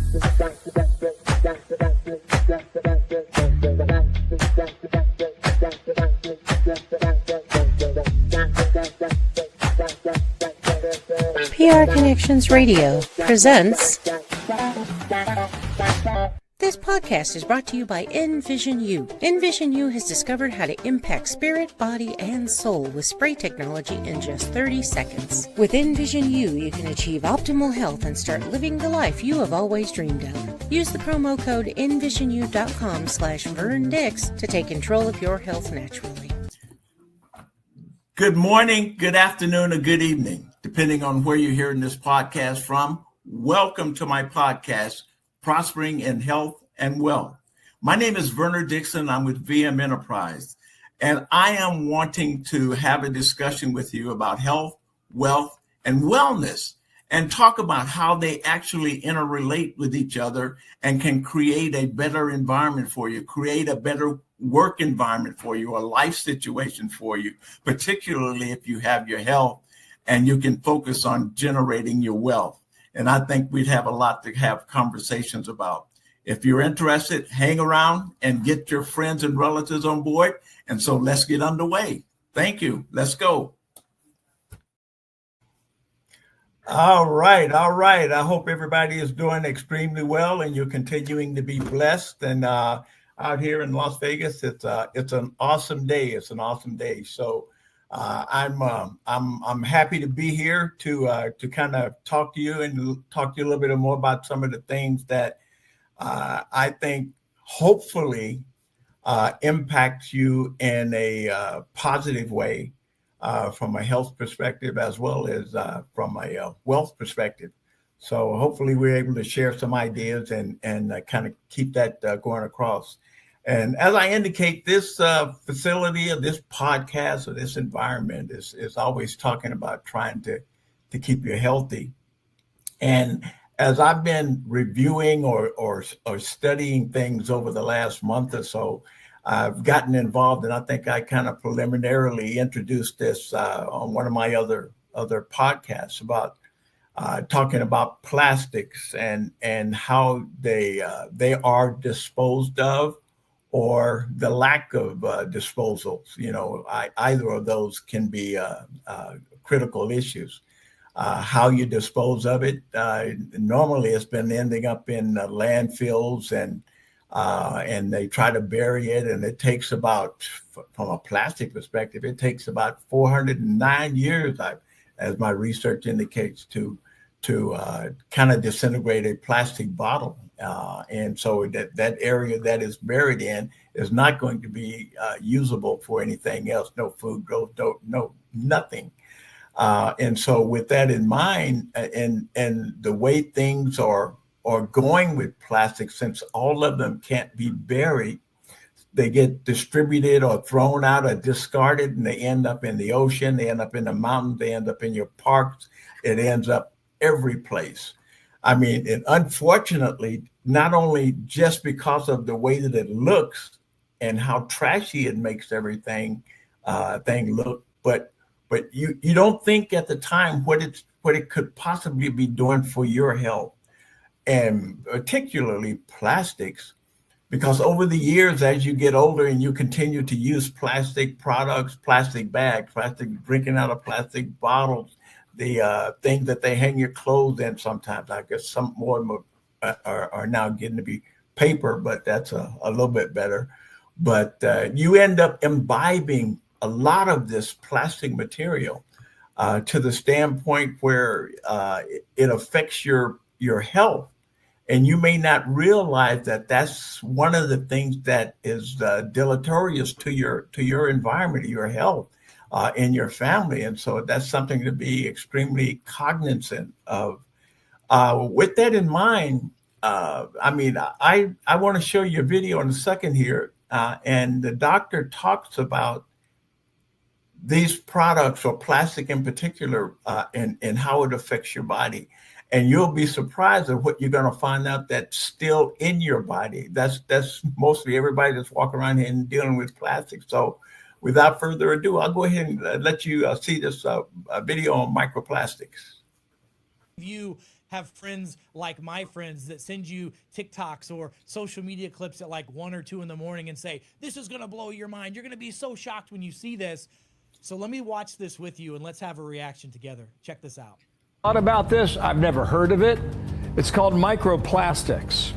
PR Connections Radio presents. This podcast is brought to you by NVisionU. NVisionU has discovered how to impact spirit, body, and soul with spray technology in just 30 seconds. With NVisionU, you can achieve optimal health and start living the life you have always dreamed of. Use the promo code NVisionU.com/VernDix to take control of your health naturally. Good morning, good afternoon, or good evening, depending on where you're hearing this podcast from. Welcome to my podcast, Prospering in Health and Wealth. My name is Werner Dixon. I'm with VM Enterprise, and I am wanting to have a discussion with you about health, wealth, and wellness, and talk about how they actually interrelate with each other and can create a better environment for you, create a better work environment for you, a life situation for you, particularly if you have your health and you can focus on generating your wealth. And I think we'd have a lot to have conversations about. If you're interested, hang around and get your friends and relatives on board. And so let's get underway. Thank you. Let's go. All right. I hope everybody is doing extremely well and you're continuing to be blessed. And out here in Las Vegas, it's an awesome day. It's an awesome day. So I'm happy to be here to kind of talk to you and talk to you a little bit more about some of the things that I think hopefully impacts you in a positive way from a health perspective as well as from a wealth perspective. So hopefully we're able to share some ideas and kind of keep that going across. And as I indicate, this facility or this podcast or this environment is always talking about trying to keep you healthy. And as I've been reviewing or studying things over the last month or so, I've gotten involved, and I think I kind of preliminarily introduced this on one of my other podcasts about talking about plastics and how they are disposed of, or the lack of disposals. You know, either of those can be critical issues. How you dispose of it, normally it's been ending up in landfills, and they try to bury it, and it takes about, from a plastic perspective, it takes about 409 years, as my research indicates, to kind of disintegrate a plastic bottle. And so that area that is buried in is not going to be usable for anything else. No food growth, no nothing. And so with that in mind, and the way things are going with plastic, since all of them can't be buried, they get distributed or thrown out or discarded, and they end up in the ocean, they end up in the mountains, they end up in your parks, it ends up every place. I mean, and unfortunately, not only just because of the way that it looks and how trashy it makes everything thing look, but you don't think at the time what it could possibly be doing for your health, and particularly plastics, because over the years, as you get older and you continue to use plastic products, plastic bags, plastic, drinking out of plastic bottles, the things that they hang your clothes in sometimes. I guess some more are now getting to be paper, but that's a little bit better. But you end up imbibing a lot of this plastic material to the standpoint where it affects your health. And you may not realize that that's one of the things that is deleterious to your environment, your health, in your family. And so that's something to be extremely cognizant of. With that in mind, I want to show you a video in a second here. And the doctor talks about these products, or plastic in particular, and how it affects your body. And you'll be surprised at what you're going to find out that's still in your body. That's mostly everybody that's walking around here and dealing with plastic. So without further ado, I'll go ahead and let you see this video on microplastics. You have friends like my friends that send you TikToks or social media clips at like 1 or 2 in the morning and say, this is going to blow your mind. You're going to be so shocked when you see this. So let me watch this with you and let's have a reaction together. Check this out. Thought about this? I've never heard of it. It's called microplastics.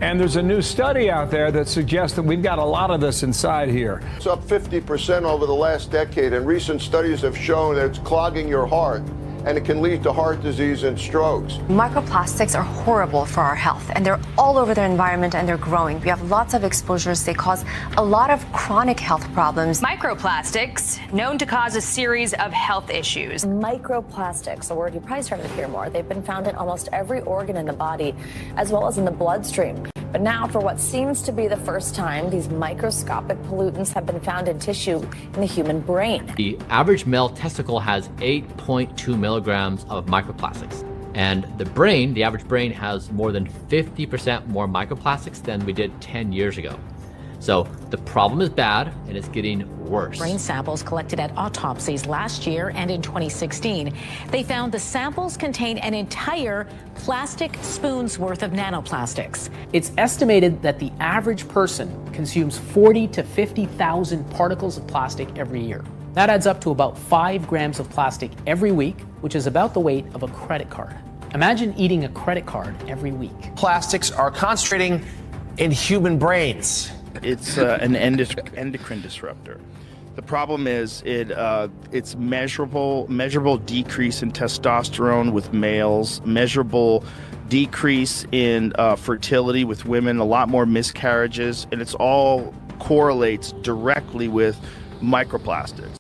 And there's a new study out there that suggests that we've got a lot of this inside here. It's up 50% over the last decade, and recent studies have shown that it's clogging your heart, and it can lead to heart disease and strokes. Microplastics are horrible for our health, and they're all over the environment, and they're growing. We have lots of exposures. They cause a lot of chronic health problems. Microplastics, known to cause a series of health issues. Microplastics, a word you probably started to hear more. They've been found in almost every organ in the body, as well as in the bloodstream. But now, for what seems to be the first time, these microscopic pollutants have been found in tissue in the human brain. The average male testicle has 8.2 milligrams of microplastics. And the brain, the average brain, has more than 50% more microplastics than we did 10 years ago. So the problem is bad, and it's getting worse. Brain samples collected at autopsies last year and in 2016. They found the samples contain an entire plastic spoon's worth of nanoplastics. It's estimated that the average person consumes 40 to 50,000 particles of plastic every year. That adds up to about 5 grams of plastic every week, which is about the weight of a credit card. Imagine eating a credit card every week. Plastics are concentrating in human brains. It's an endocrine disruptor. The problem is it's measurable decrease in testosterone with males, measurable decrease in fertility with women, a lot more miscarriages, and it's all correlates directly with microplastics.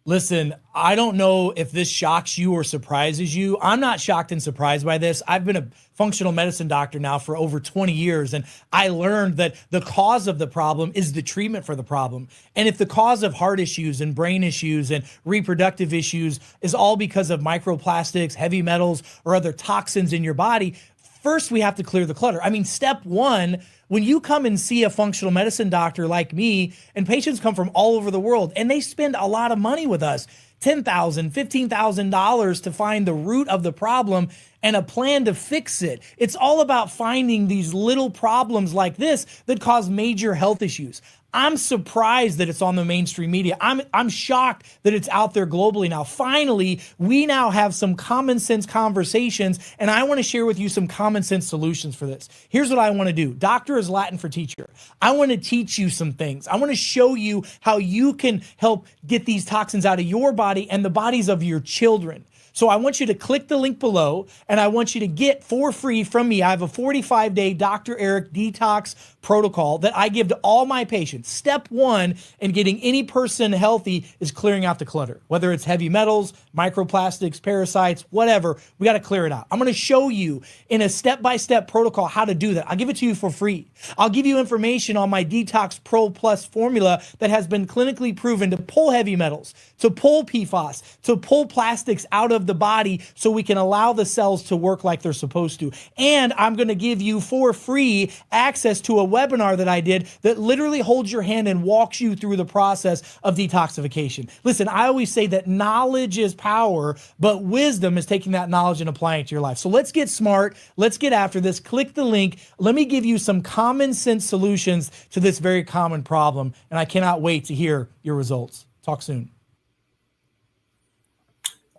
Listen, I don't know if this shocks you or surprises you. I'm not shocked and surprised by this. I've been a functional medicine doctor now for over 20 years, and I learned that the cause of the problem is the treatment for the problem. And if the cause of heart issues and brain issues and reproductive issues is all because of microplastics, heavy metals, or other toxins in your body, first we have to clear the clutter. I mean, step one, when you come and see a functional medicine doctor like me, and patients come from all over the world, and they spend a lot of money with us, $10,000, $15,000 to find the root of the problem and a plan to fix it. It's all about finding these little problems like this that cause major health issues. I'm surprised that it's on the mainstream media. I'm shocked that it's out there globally now. Finally, we now have some common sense conversations, and I want to share with you some common sense solutions for this. Here's what I want to do. Doctor is Latin for teacher. I want to teach you some things. I want to show you how you can help get these toxins out of your body and the bodies of your children. So I want you to click the link below, and I want you to get for free from me. I have a 45-day Dr. Eric detox protocol that I give to all my patients. Step one in getting any person healthy is clearing out the clutter, whether it's heavy metals, microplastics, parasites, whatever. We got to clear it out. I'm going to show you in a step-by-step protocol how to do that. I'll give it to you for free. I'll give you information on my Detox Pro Plus formula that has been clinically proven to pull heavy metals, to pull PFAS, to pull plastics out of the body so we can allow the cells to work like they're supposed to. And I'm going to give you for free access to a webinar that I did that literally holds your hand and walks you through the process of detoxification. Listen, I always say that knowledge is power, but wisdom is taking that knowledge and applying it to your life. So let's get smart. Let's get after this. Click the link. Let me give you some common sense solutions to this very common problem. And I cannot wait to hear your results. Talk soon.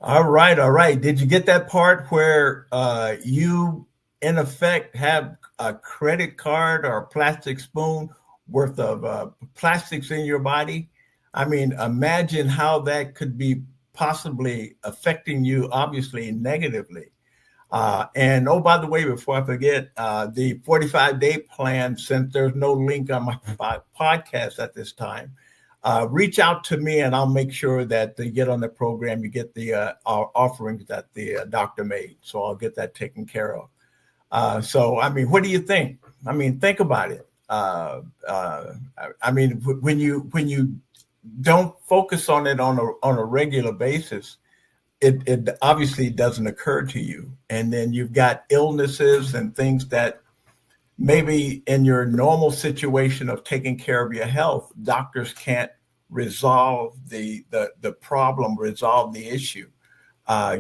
All right. Did you get that part where you, in effect, have a credit card or a plastic spoon worth of plastics in your body? I mean, imagine how that could be possibly affecting you, obviously, negatively. And oh, by the way, before I forget, the 45-day plan, since there's no link on my podcast at this time, reach out to me and I'll make sure that they get on the program. You get the offerings that the doctor made. So I'll get that taken care of. So, I mean, what do you think? I mean, think about it. I mean, when you don't focus on it on a regular basis, it obviously doesn't occur to you. And then you've got illnesses and things that maybe in your normal situation of taking care of your health, doctors can't resolve the problem, resolve the issue.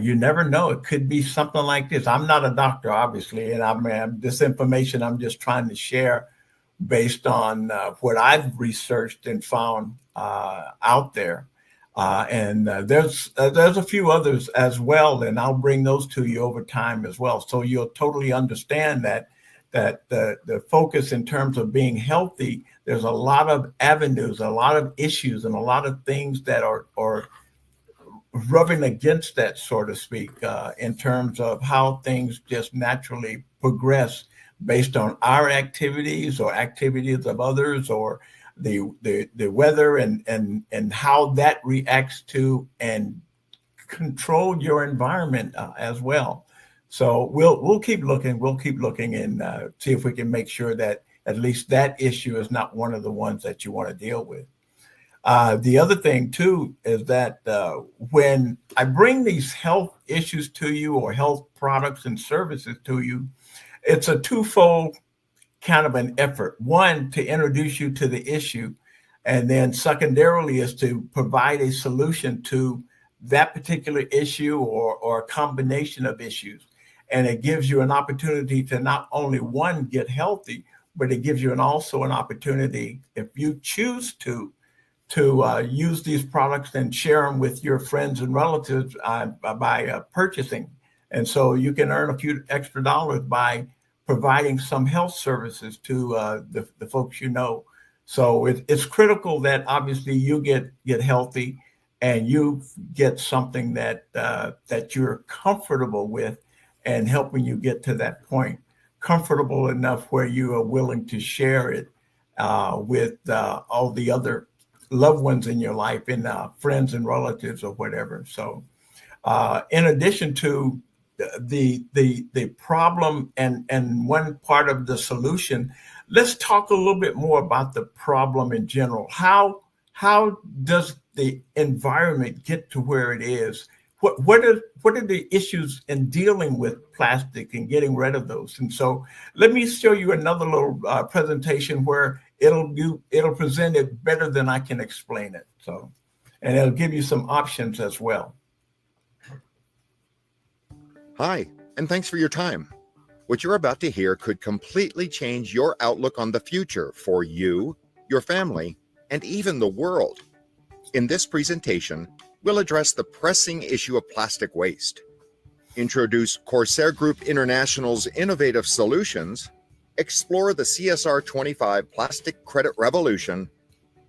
You never know. It could be something like this. I'm not a doctor, obviously, and this information I'm just trying to share based on what I've researched and found out there. And there's a few others as well, and I'll bring those to you over time as well. So you'll totally understand that the focus in terms of being healthy, there's a lot of avenues, a lot of issues, and a lot of things that are rubbing against that, so to speak, in terms of how things just naturally progress based on our activities or activities of others, or the weather and how that reacts to and control your environment as well. So we'll keep looking. We'll keep looking and see if we can make sure that at least that issue is not one of the ones that you want to deal with. The other thing, too, is that when I bring these health issues to you or health products and services to you, it's a twofold kind of an effort. One, to introduce you to the issue, and then secondarily is to provide a solution to that particular issue or a combination of issues. And it gives you an opportunity to not only, one, get healthy, but it gives you also an opportunity, if you choose to use these products and share them with your friends and relatives by purchasing. And so you can earn a few extra dollars by providing some health services to the folks you know. So it's critical that obviously you get healthy and you get something that you're comfortable with and helping you get to that point, comfortable enough where you are willing to share it with all the other loved ones in your life and friends and relatives or whatever. So in addition to the problem and one part of the solution, let's talk a little bit more about the problem in general. How does the environment get to where it is? What are the issues in dealing with plastic and getting rid of those? And so let me show you another little presentation where it'll present it better than I can explain it. So, and it'll give you some options as well. Hi, and thanks for your time. What you're about to hear could completely change your outlook on the future for you, your family, and even the world. In this presentation, we'll address the pressing issue of plastic waste, introduce Corsair Group International's innovative solutions, explore the CSR 25 plastic credit revolution,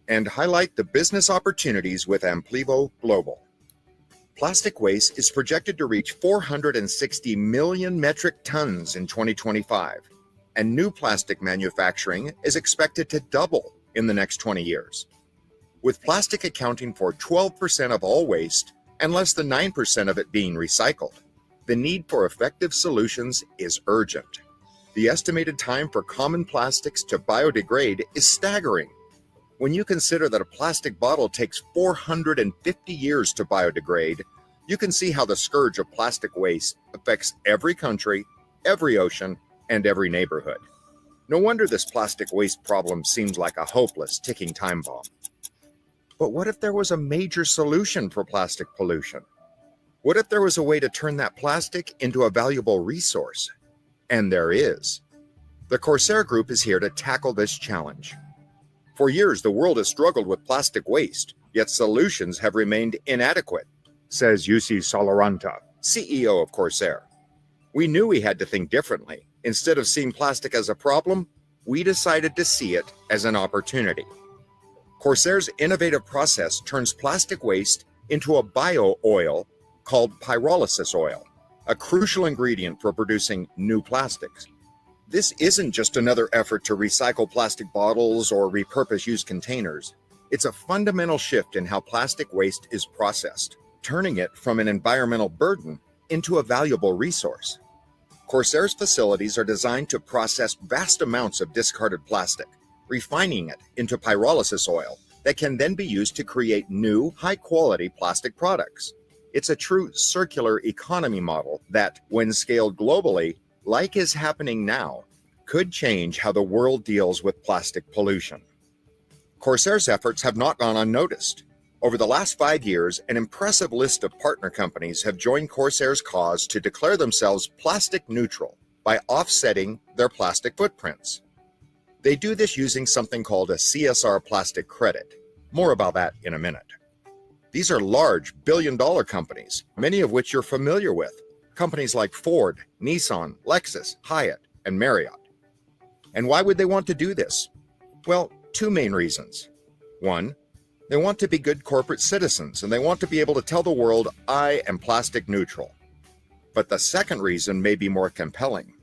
and highlight the business opportunities with Amplivo Global. Plastic waste is projected to reach 460 million metric tons in 2025, and new plastic manufacturing is expected to double in the next 20 years. With plastic accounting for 12% of all waste and less than 9% of it being recycled, the need for effective solutions is urgent. The estimated time for common plastics to biodegrade is staggering. When you consider that a plastic bottle takes 450 years to biodegrade, you can see how the scourge of plastic waste affects every country, every ocean, and every neighborhood. No wonder this plastic waste problem seems like a hopeless ticking time bomb. But what if there was a major solution for plastic pollution? What if there was a way to turn that plastic into a valuable resource? And there is. The Corsair Group is here to tackle this challenge. For years, the world has struggled with plastic waste, yet solutions have remained inadequate, says Jussi Saloranta, CEO of Corsair. We knew we had to think differently. Instead of seeing plastic as a problem, we decided to see it as an opportunity. Corsair's innovative process turns plastic waste into a bio-oil called pyrolysis oil, a crucial ingredient for producing new plastics. This isn't just another effort to recycle plastic bottles or repurpose used containers. It's a fundamental shift in how plastic waste is processed, turning it from an environmental burden into a valuable resource. Corsair's facilities are designed to process vast amounts of discarded plastic, refining it into pyrolysis oil that can then be used to create new, high-quality plastic products. It's a true circular economy model that, when scaled globally, like is happening now, could change how the world deals with plastic pollution. Corsair's efforts have not gone unnoticed. Over the last 5 years, an impressive list of partner companies have joined Corsair's cause to declare themselves plastic neutral by offsetting their plastic footprints. They do this using something called a CSR plastic credit. More about that in a minute. These are large billion-dollar companies, many of which you're familiar with. Companies like Ford, Nissan, Lexus, Hyatt, and Marriott. And why would they want to do this? Well, 2 main reasons. 1, they want to be good corporate citizens, and they want to be able to tell the world, I am plastic neutral. But the second reason may be more compelling.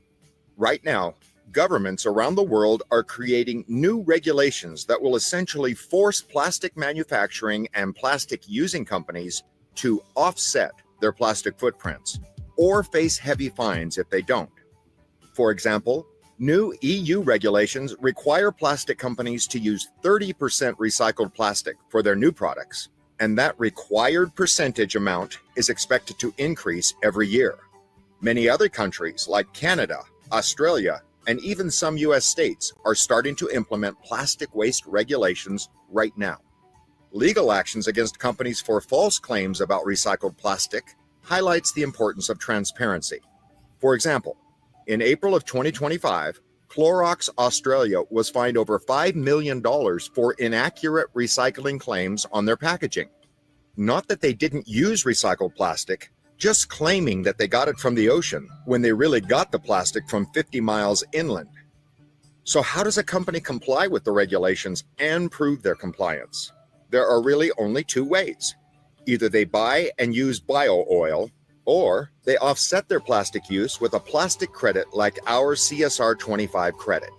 Right now, governments around the world are creating new regulations that will essentially force plastic manufacturing and plastic using companies to offset their plastic footprints or face heavy fines if they don't. For example, new EU regulations require plastic companies to use 30% recycled plastic for their new products, and that required percentage amount is expected to increase every year. Many other countries like Canada, Australia, and even some US states are starting to implement plastic waste regulations right now. Legal actions against companies for false claims about recycled plastic highlights the importance of transparency. For example, in April of 2025, Clorox Australia was fined over $5 million for inaccurate recycling claims on their packaging. Not that they didn't use recycled plastic, just claiming that they got it from the ocean when they really got the plastic from 50 miles inland. So how does a company comply with the regulations and prove their compliance? There are really only 2 ways. Either they buy and use bio oil, or they offset their plastic use with a plastic credit like our CSR 25 credit.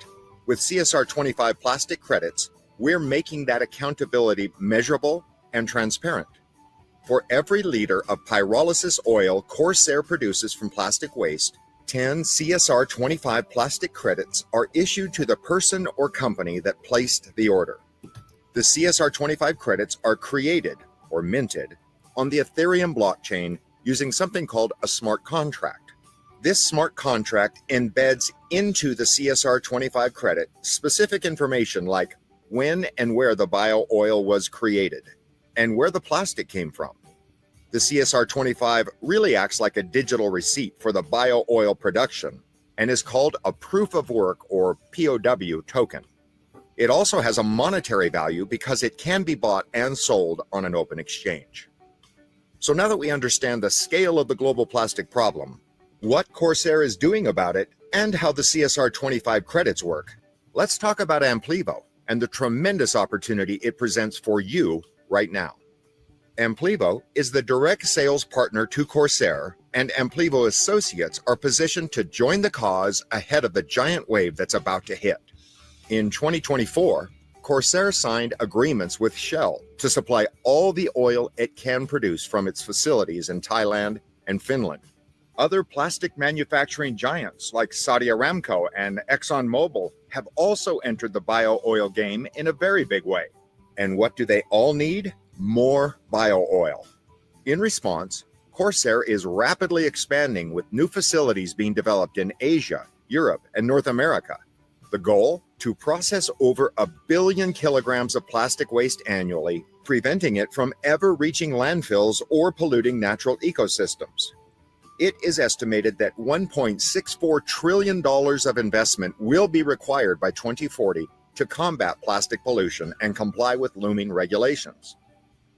With CSR 25 plastic credits, we're making that accountability measurable and transparent. For every liter of pyrolysis oil Corsair produces from plastic waste, 10 CSR 25 plastic credits are issued to the person or company that placed the order. The CSR 25 credits are created or minted on the Ethereum blockchain using something called a smart contract. This smart contract embeds into the CSR 25 credit specific information like when and where the bio oil was created and where the plastic came from. The CSR 25 really acts like a digital receipt for the bio oil production and is called a proof of work or POW token. It also has a monetary value because it can be bought and sold on an open exchange. So now that we understand the scale of the global plastic problem, what Corsair is doing about it, and how the CSR 25 credits work, let's talk about Amplivo and the tremendous opportunity it presents for you right now. Amplivo is the direct sales partner to Corsair, and Amplivo associates are positioned to join the cause ahead of the giant wave that's about to hit. In 2024, Corsair signed agreements with Shell to supply all the oil it can produce from its facilities in Thailand and Finland. Other plastic manufacturing giants like Saudi Aramco and ExxonMobil have also entered the bio oil game in a very big way. And what do they all need? More bio oil. In response, Corsair is rapidly expanding with new facilities being developed in Asia, Europe, and North America. The goal? To process over 1 billion kilograms of plastic waste annually, preventing it from ever reaching landfills or polluting natural ecosystems. It is estimated that $1.64 trillion of investment will be required by 2040 to combat plastic pollution and comply with looming regulations.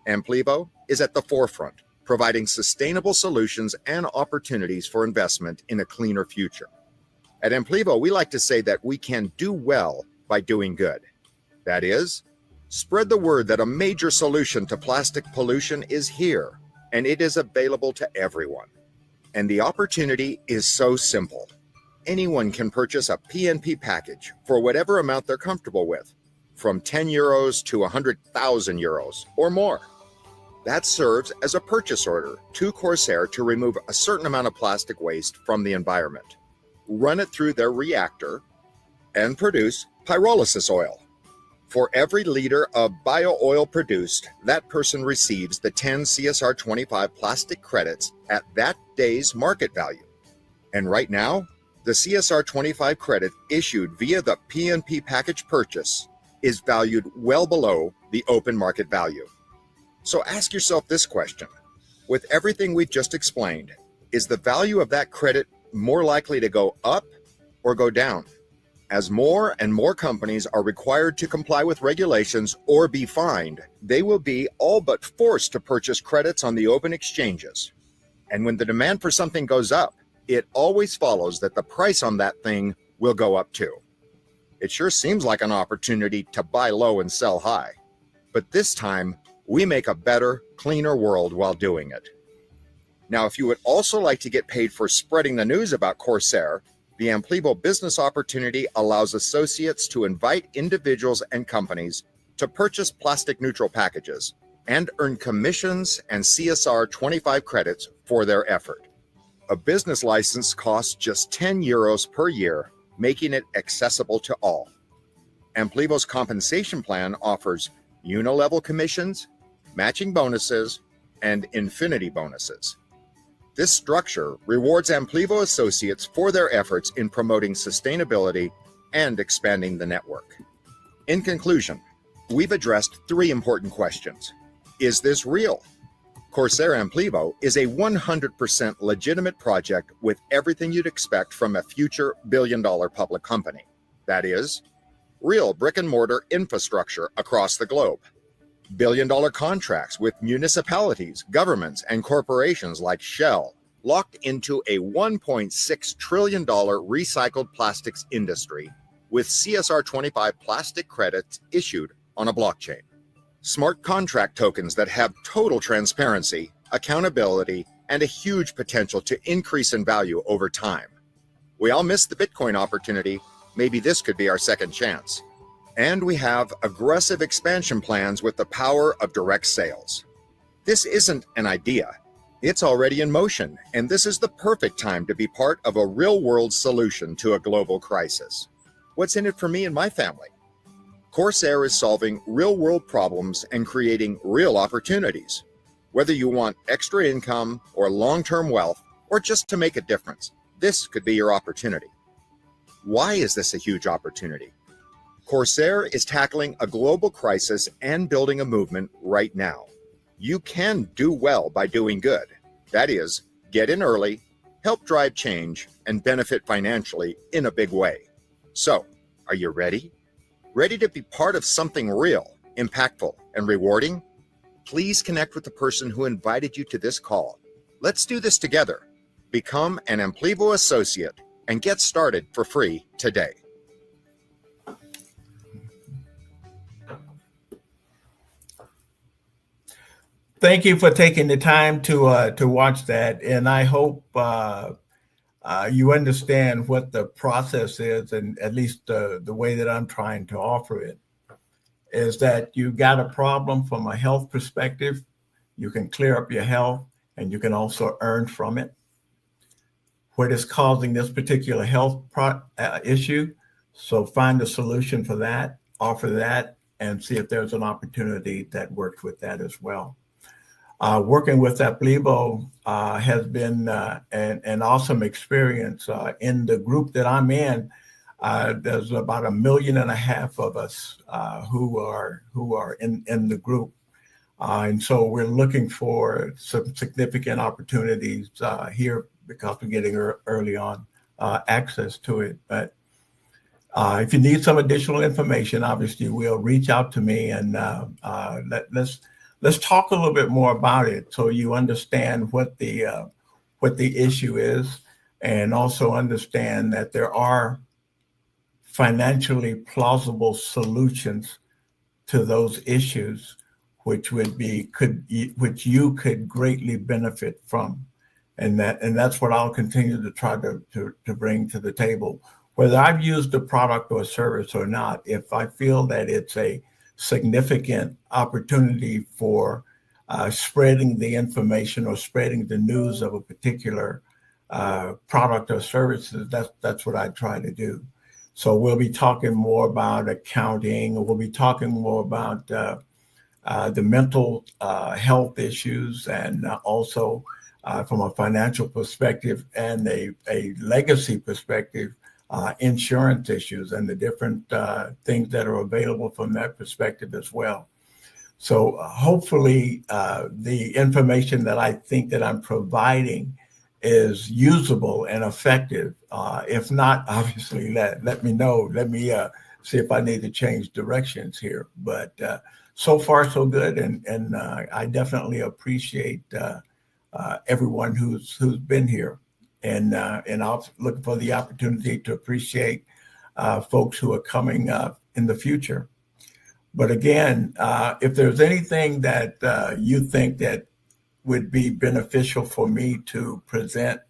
Amplivo is at the forefront, providing sustainable solutions and opportunities for investment in a cleaner future. At Amplivo, we like to say that we can do well by doing good. That is, spread the word that a major solution to plastic pollution is here, and it is available to everyone. And the opportunity is so simple. Anyone can purchase a PNP package for whatever amount they're comfortable with, from 10 euros to 100,000 euros or more. That serves as a purchase order to Corsair to remove a certain amount of plastic waste from the environment, run it through their reactor, and produce pyrolysis oil. For every liter of bio oil produced, that person receives the 10 CSR 25 plastic credits at that day's market value. And right now, the CSR 25 credit issued via the PNP package purchase is valued well below the open market value. So ask yourself this question. With everything we've just explained, is the value of that credit more likely to go up or go down? As more and more companies are required to comply with regulations or be fined, they will be all but forced to purchase credits on the open exchanges. And when the demand for something goes up, it always follows that the price on that thing will go up too. It sure seems like an opportunity to buy low and sell high. But this time, we make a better, cleaner world while doing it. Now, if you would also like to get paid for spreading the news about Corsair, the Amplivo business opportunity allows associates to invite individuals and companies to purchase plastic-neutral packages and earn commissions and CSR 25 credits for their effort. A business license costs just 10 euros per year, making it accessible to all. Amplivo's compensation plan offers uni-level commissions, matching bonuses, and infinity bonuses. This structure rewards Amplivo associates for their efforts in promoting sustainability and expanding the network. In conclusion, we've addressed 3 important questions. Is this real? Corsair Amplivo is a 100% legitimate project with everything you'd expect from a future billion-dollar public company. That is, real brick-and-mortar infrastructure across the globe, billion-dollar contracts with municipalities, governments, and corporations like Shell, locked into a $1.6 trillion recycled plastics industry with CSR 25 plastic credits issued on a blockchain. Smart contract tokens that have total transparency, accountability, and a huge potential to increase in value over time. We all missed the Bitcoin opportunity. Maybe this could be our second chance. And we have aggressive expansion plans with the power of direct sales. This isn't an idea. It's already in motion, and this is the perfect time to be part of a real-world solution to a global crisis. What's in it for me and my family? Corsair is solving real-world problems and creating real opportunities. Whether you want extra income or long-term wealth, or just to make a difference, this could be your opportunity. Why is this a huge opportunity? Corsair is tackling a global crisis and building a movement right now. You can do well by doing good. That is, get in early, help drive change, and benefit financially in a big way. So, are you ready? Ready to be part of something real, impactful, and rewarding? Please connect with the person who invited you to this call. Let's do this together. Become an Amplivo associate and get started for free today. Thank you for taking the time to watch that, and I hope you understand what the process is, and at least the way that I'm trying to offer it is that you got a problem from a health perspective. You can clear up your health, and you can also earn from it. What is causing this particular health issue? So find a solution for that, offer that, and see if there's an opportunity that works with that as well. Working with Amplivo has been an awesome experience. In the group that I'm in, there's about 1.5 million of us who are in the group. And so we're looking for some significant opportunities here because we're getting early on access to it. But if you need some additional information, obviously we'll reach out to me, and let's talk a little bit more about it so you understand what the issue is, and also understand that there are financially plausible solutions to those issues, which you could greatly benefit from. And that's what I'll continue to try to bring to the table. Whether I've used a product or a service or not, if I feel that it's a significant opportunity for spreading the information or spreading the news of a particular product or services, that's what I try to do. So we'll be talking more about accounting, or we'll be talking more about the mental health issues, and also from a financial perspective and a legacy perspective, insurance issues and the different things that are available from that perspective as well. So hopefully the information that I think that I'm providing is usable and effective. If not, obviously let me know. Let me see if I need to change directions here. But so far so good, and I definitely appreciate everyone who's been here, and I'm looking for the opportunity to appreciate folks who are coming up in the future. But again, if there's anything that you think that would be beneficial for me to present,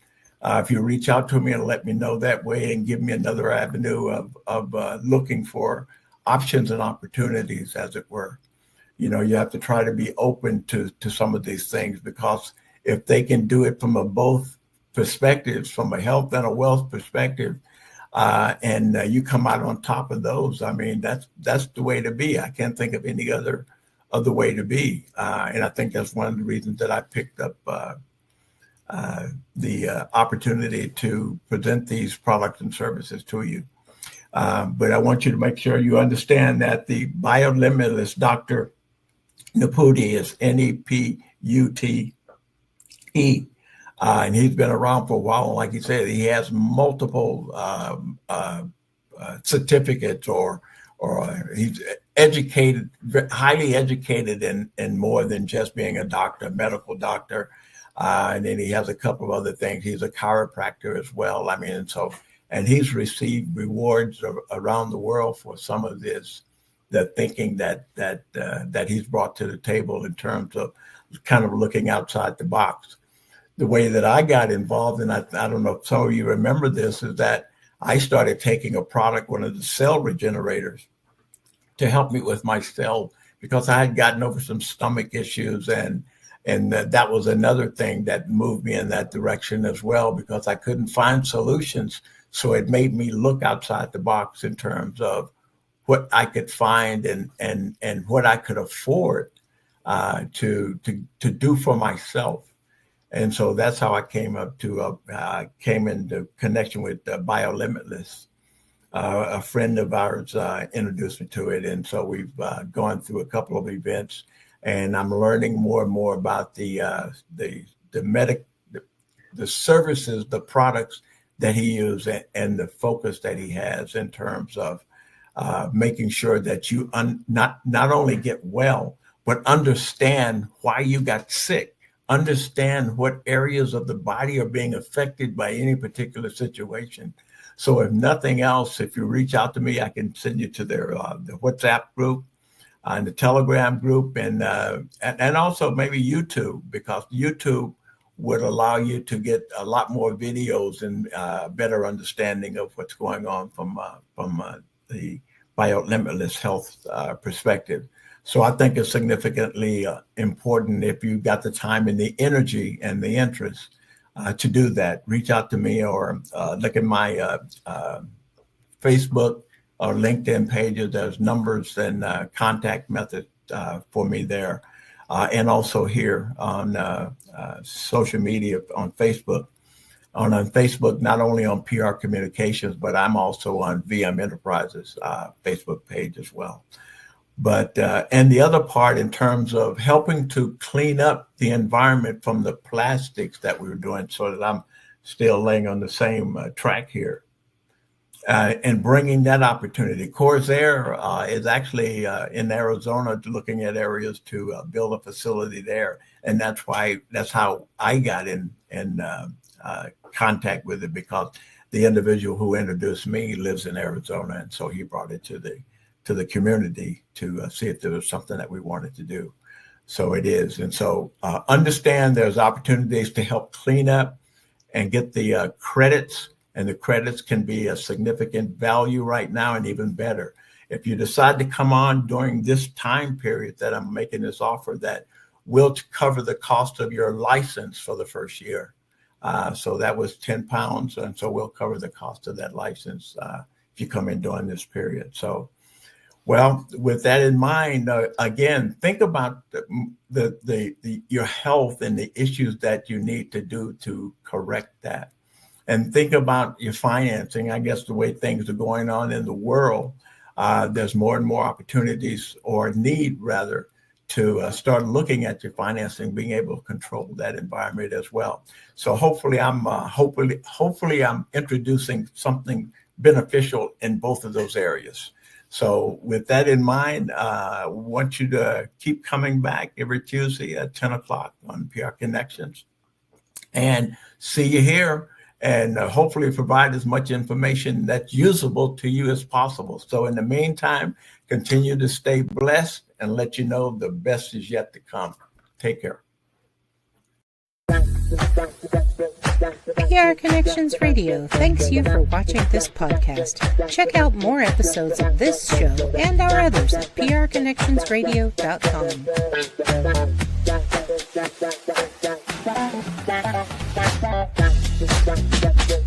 if you reach out to me and let me know that way and give me another avenue of looking for options and opportunities, as it were. You know, you have to try to be open to some of these things, because if they can do it from both perspectives, from a health and a wealth perspective, and you come out on top of those, I mean, that's the way to be. I can't think of any other way to be. And I think that's one of the reasons that I picked up the opportunity to present these products and services to you. But I want you to make sure you understand that the Biolimitless Dr. Nepute is Nepute. And he's been around for a while. Like you said, he has multiple certificates, or he's educated, highly educated in more than just being a doctor, medical doctor. And then he has a couple of other things. He's a chiropractor as well. I mean, and he's received rewards around the world for some of this, the thinking that he's brought to the table in terms of kind of looking outside the box. The way that I got involved, and I don't know if some of you remember this, is that I started taking a product, one of the cell regenerators, to help me with my cell, because I had gotten over some stomach issues, and that was another thing that moved me in that direction as well, because I couldn't find solutions. So it made me look outside the box in terms of what I could find and what I could afford to do for myself. And so that's how I came came into connection with Biolimitless. A friend of ours introduced me to it. And so we've gone through a couple of events, and I'm learning more and more about the services, the products that he uses, and the focus that he has in terms of making sure that you not only get well, but understand why you got sick. Understand what areas of the body are being affected by any particular situation. So if nothing else, if you reach out to me, I can send you to their the WhatsApp group and the Telegram group, and also maybe YouTube, because YouTube would allow you to get a lot more videos and better understanding of what's going on from the Biolimitless health perspective. So I think it's significantly important, if you've got the time and the energy and the interest to do that. Reach out to me, or look at my Facebook or LinkedIn pages. There's numbers and contact methods for me there. And also here on social media, on Facebook. On Facebook, not only on PR Communications, but I'm also on VM Enterprises Facebook page as well. But and the other part, in terms of helping to clean up the environment from the plastics that we were doing, so that I'm still laying on the same track here, and bringing that opportunity. Corsair is actually in Arizona, looking at areas to build a facility there, and that's how I got in contact with it, because the individual who introduced me lives in Arizona, and so he brought it to the community to see if there was something that we wanted to do. So it is. And so understand there's opportunities to help clean up and get the credits, and the credits can be a significant value right now, and even better. If you decide to come on during this time period that I'm making this offer, that will cover the cost of your license for the first year. So that was £10. And so we'll cover the cost of that license if you come in during this period. So, well, with that in mind, again, think about your health and the issues that you need to do to correct that. And think about your financing. I guess the way things are going on in the world, there's more and more opportunities, or need rather, start looking at your financing, being able to control that environment as well. So hopefully I'm introducing something beneficial in both of those areas. So with that in mind, I want you to keep coming back every Tuesday at 10 o'clock on PR Connections, and see you here, and hopefully provide as much information that's usable to you as possible. So in the meantime, continue to stay blessed, and let you know the best is yet to come. Take care. PR Connections Radio thanks you for watching this podcast. Check out more episodes of this show and our others at prconnectionsradio.com.